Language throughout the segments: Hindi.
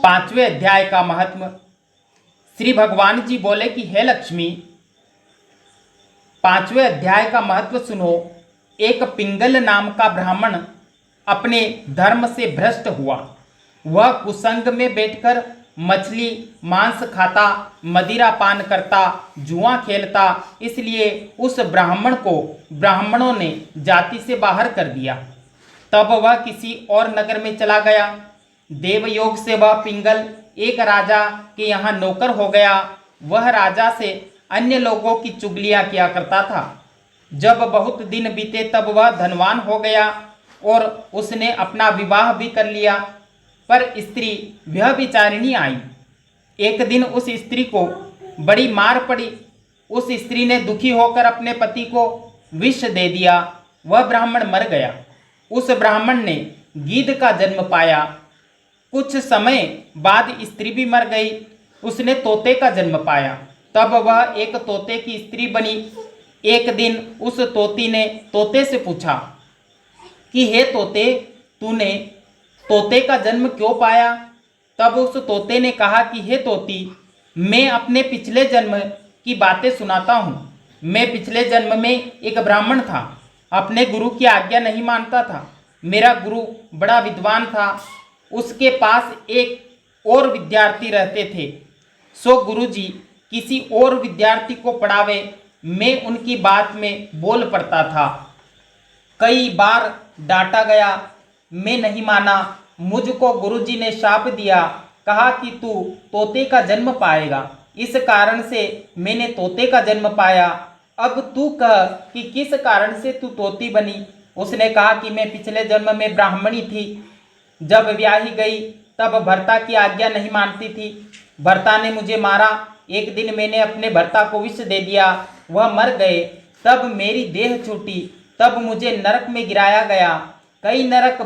पांचवें अध्याय का महत्व। श्री भगवान जी बोले कि हे लक्ष्मी, पांचवें अध्याय का महत्व सुनो। एक पिंगल नाम का ब्राह्मण अपने धर्म से भ्रष्ट हुआ। वह कुसंग में बैठकर मछली मांस खाता, मदिरा पान करता, जुआ खेलता। इसलिए उस ब्राह्मण को ब्राह्मणों ने जाति से बाहर कर दिया। तब वह किसी और नगर में चला गया। देवयोग से वह पिंगल एक राजा के यहाँ नौकर हो गया। वह राजा से अन्य लोगों की चुगलियां किया करता था। जब बहुत दिन बीते तब वह धनवान हो गया और उसने अपना विवाह भी कर लिया। पर स्त्री व्यभिचारिणी आई। एक दिन उस स्त्री को बड़ी मार पड़ी। उस स्त्री ने दुखी होकर अपने पति को विष दे दिया। वह ब्राह्मण मर गया। उस ब्राह्मण ने गीध का जन्म पाया। कुछ समय बाद स्त्री भी मर गई। उसने तोते का जन्म पाया। तब वह एक तोते की स्त्री बनी। एक दिन उस तोती ने तोते से पूछा कि हे तोते, तूने तोते का जन्म क्यों पाया? तब उस तोते ने कहा कि हे तोती, मैं अपने पिछले जन्म की बातें सुनाता हूँ। मैं पिछले जन्म में एक ब्राह्मण था। अपने गुरु की आज्ञा नहीं मानता था। मेरा गुरु बड़ा विद्वान था। उसके पास एक और विद्यार्थी रहते थे। सो गुरुजी किसी और विद्यार्थी को पढ़ावे, मैं उनकी बात में बोल पड़ता था। कई बार डांटा गया, मैं नहीं माना। मुझको गुरुजी ने शाप दिया, कहा कि तू तोते का जन्म पाएगा। इस कारण से मैंने तोते का जन्म पाया। अब तू कह कि किस कारण से तू तोती बनी। उसने कहा कि मैं पिछले जन्म में ब्राह्मणी थी। जब ब्याही गई तब भर्ता की आज्ञा नहीं मानती थी। भर्ता ने मुझे मारा। एक दिन मैंने अपने भर्ता को विष दे दिया। वह मर गए। तब मेरी देह छूटी। तब मुझे नरक में गिराया गया। कई नरक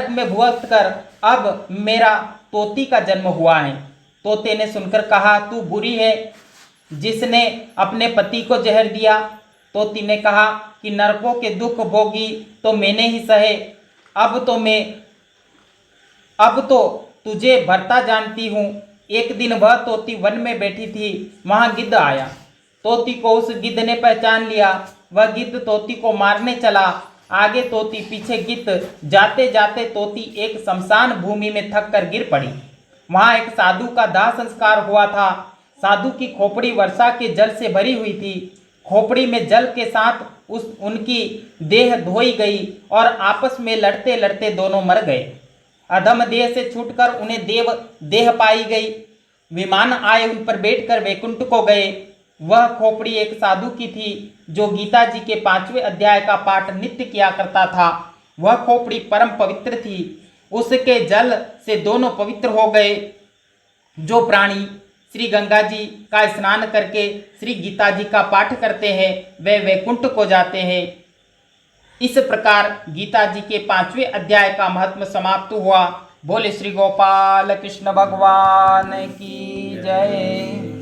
में भुगत कर अब मेरा तोती का जन्म हुआ है। तोते ने सुनकर कहा, तू बुरी है जिसने अपने पति को जहर दिया। तोती ने कहा कि नरकों के दुख भोगी तो मैंने ही सहे। अब तो तुझे भरता जानती हूँ। एक दिन वह तोती वन में बैठी थी। वहां गिद्ध आया। तोती को उस गिद्ध ने पहचान लिया। वह गिद्ध तोती को मारने चला। आगे तोती, पीछे गिद्ध। जाते जाते तोती एक शमशान भूमि में थक कर गिर पड़ी। वहां एक साधु का दाह संस्कार हुआ था। साधु की खोपड़ी वर्षा के जल से भरी हुई थी। खोपड़ी में जल के साथ उनकी देह धोई गई और आपस में लड़ते लड़ते दोनों मर गए। अधम देह से छूटकर उन्हें देव देह पाई गई। विमान आए, उन पर बैठकर वैकुंठ को गए। वह खोपड़ी एक साधु की थी जो गीता जी के 5वें अध्याय का पाठ नित्य किया करता था। वह खोपड़ी परम पवित्र थी। उसके जल से दोनों पवित्र हो गए। जो प्राणी श्री गंगा जी का स्नान करके श्री गीता जी का पाठ करते हैं वे वैकुंठ को जाते हैं। इस प्रकार गीता जी के 5वें अध्याय का महत्व समाप्त हुआ। बोले श्री गोपाल कृष्ण भगवान की जय।